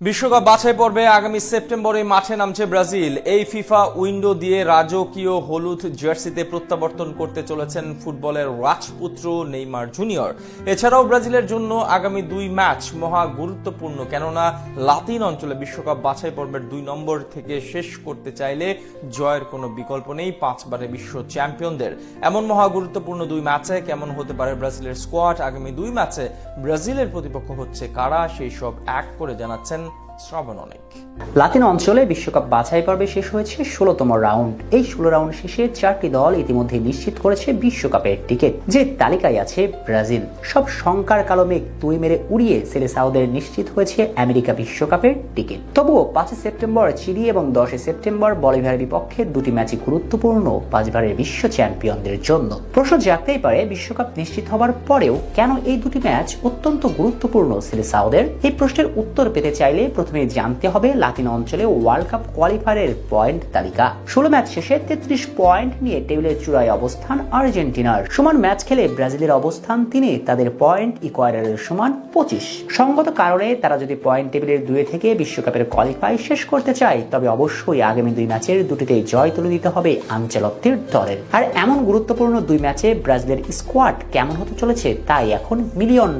বিশ্বকাপ বাছাই পর্বে আগামী সেপ্টেম্বরে মাঠে নামছে ব্রাজিল। এই ফিফা উইন্ডো দিয়ে রাজকীয় হলুদ জার্সিতে প্রত্যাবর্তন করতে চলেছেন ফুটবলের রাজপুত্র নেইমার জুনিয়র। এছাড়াও ব্রাজিলের জন্য আগামী দুই ম্যাচ মহা গুরুত্বপূর্ণ, কেননা লাতিন অঞ্চলে বিশ্বকাপ বাছাই পর্বের 2 নম্বর থেকে শেষ করতে চাইলে জয়ের কোনো বিকল্প নেই 5বারের বিশ্ব চ্যাম্পিয়নদের। এমন মহা গুরুত্বপূর্ণ 2 ম্যাচে কেমন হতে পারে ব্রাজিলের স্কোয়াড, আগামী 2 ম্যাচে ব্রাজিলের প্রতিপক্ষ হচ্ছে কারা, সেই সব এক করে জানাচ্ছেন শ্রবণ অনেক। লাতিন অঞ্চলে বিশ্বকাপ বাছাই পর্বে শেষ হয়েছে 16তম রাউন্ড। এই 16 রাউন্ড শেষে 4টি দল ইতিমধ্যে নিশ্চিত করেছে বিশ্বকাপের টিকিট। যে তালিকায় আছে ব্রাজিল। সব শঙ্কার কালো মেঘ তুই মেরে উড়িয়ে সেলেসাওদের নিশ্চিত হয়েছে আমেরিকা বিশ্বকাপের টিকিট। তবুও 5 সেপ্টেম্বর চিলি এবং 10 সেপ্টেম্বর বলিভিয়ার বিপক্ষে 2টি ম্যাচই গুরুত্বপূর্ণ 5বারের বিশ্ব চ্যাম্পিয়নদের জন্য। প্রশ্ন জাগতেই পারে, বিশ্বকাপ নিশ্চিত হবার পরেও কেন এই 2টি ম্যাচ অত্যন্ত গুরুত্বপূর্ণ সেলেসাওদের? এই প্রশ্নের উত্তর পেতে চাইলে প্রথমে জানতে হবে লাতিন অঞ্চলে ওয়ার্ল্ড কাপ কোয়ালিফায়ারের পয়েন্ট তালিকা। 16 ম্যাচ শেষে 33 পয়েন্ট নিয়ে টেবিলের চূড়ায় অবস্থান আর্জেন্টিনার। সমান ম্যাচ খেলে ব্রাজিলের অবস্থান 3-এ, তাদের পয়েন্ট ইকুয়েডরের সমান 25। সঙ্গত কারণে তারা যদি পয়েন্ট টেবিলের 2 থেকে বিশ্বকাপের কোয়ালিফাই শেষ করতে চায়, তবে অবশ্যই আগামী 2 ম্যাচের 2টিতেই জয় তুলে দিতে হবে আনচেলত্তির দলের। আর এমন গুরুত্বপূর্ণ 2 ম্যাচে ব্রাজিলের স্কোয়াড কেমন হতে চলেছে তাই এখন $মিলিয়ন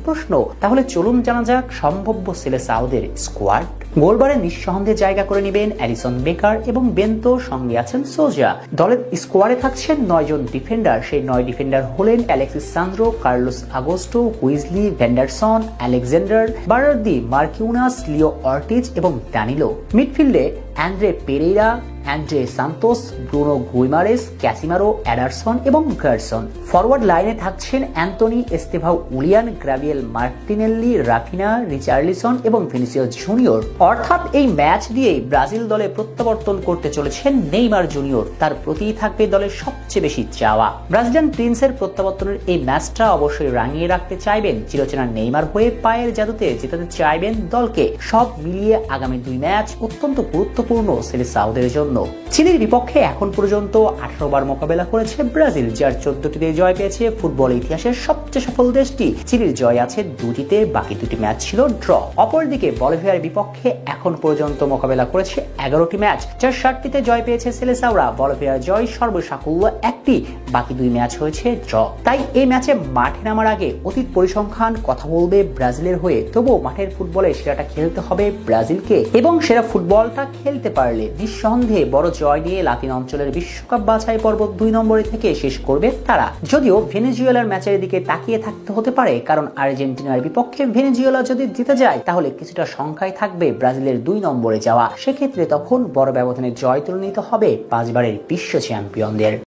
প্রশ্ন। তাহলে চলুন জানা যাক সম্ভাব্য সেলেসাওদের স্কোয়াড। গোলবারে নিঃসন্দেহে জায়গা করে নেবেন অ্যালিসন বেকার এবং বেন্তো, সঙ্গে আছেন সোজা। দলের স্কোয়াডে থাকছেন 9 জন ডিফেন্ডার। সেই 9 ডিফেন্ডার হলেন Alexis Sandro, Carlos Augusto, Wesley, Vanderson, Alexander Beraldo, Marquinhos, Leo Ortiz এবং ড্যানিলো। মিডফিল্ডে Andre Pereira, Andre Santos, Bruno Guimaraes, Casemiro, Ederson এবং গারসন। ফরওয়ার্ড লাইনে থাকছেন Antony, Estevao Willian, Gabriel Martinelli, Raphinha, Richarlison এবং Vinicius Junior. অর্থাৎ এই match দিয়েই Brazil দলে প্রত্যাবর্তন করতে চলেছেন নেইমার জুনিয়র। তার প্রতিই থাকবে দলের সবচেয়ে বেশি চাওয়া। ব্রাজিলিয়ান প্রিন্সের প্রত্যাবর্তনের এই ম্যাচটা অবশ্যই রাঙিয়ে রাখতে চাইবেন চিরচেনা নেইমার হয়ে, পায়ের জাদুতে জেতাতে চাইবেন দলকে। সব মিলিয়ে আগামী 2 ম্যাচ অত্যন্ত গুরুত্বপূর্ণ সেলেসাওদের জন্য। চিলির বিপক্ষে এখন পর্যন্ত 18 বার মোকাবেলা করেছে ব্রাজিল, যার 14টিতে জয় পেয়েছে। ফুটবল ইতিহাসের সবচেয়ে সফল দেশটি। চিলির জয় আছে 2টিতে, বাকি 2টি ম্যাচ ছিল ড্র। অপরদিকে বলিভিয়ার বিপক্ষে এখন পর্যন্ত মোকাবেলা করেছে 11টি ম্যাচ, যার 7টিতে জয় পেয়েছে সেলেসাওরা। বলিভিয়ার জয় সর্বসাকুল্য 1টি, বাকি 2 ম্যাচ হয়েছে ড্র। তাই এই ম্যাচে মাঠে নামার আগে অতীত পরিসংখ্যান কথা বলবে ব্রাজিলের হয়ে। তবুও মাঠের ফুটবলে সেরাটা খেলতে হবে ব্রাজিলকে, এবং সেরা ফুটবলটা খেলতে পারলে নিঃসন্দেহে বড় জয় নিয়ে লাতিন অঞ্চলের বিশ্বকাপ বাছাই পর্ব 2 নম্বরে থেকে শেষ করবে তারা। যদিও ভেনেজুয়েলার ম্যাচের দিকে তাকিয়ে থাকতে হতে পারে, কারণ আর্জেন্টিনার বিপক্ষে ভেনেজুয়েলা যদি জিতে যায় তাহলে কিছুটা সংখ্যায় থাকবে ব্রাজিলের 2 নম্বরে যাওয়া। সেক্ষেত্রে তখন বড় ব্যবধানে জয় তুলে নিতে হবে 5বারের বিশ্ব চ্যাম্পিয়নদের।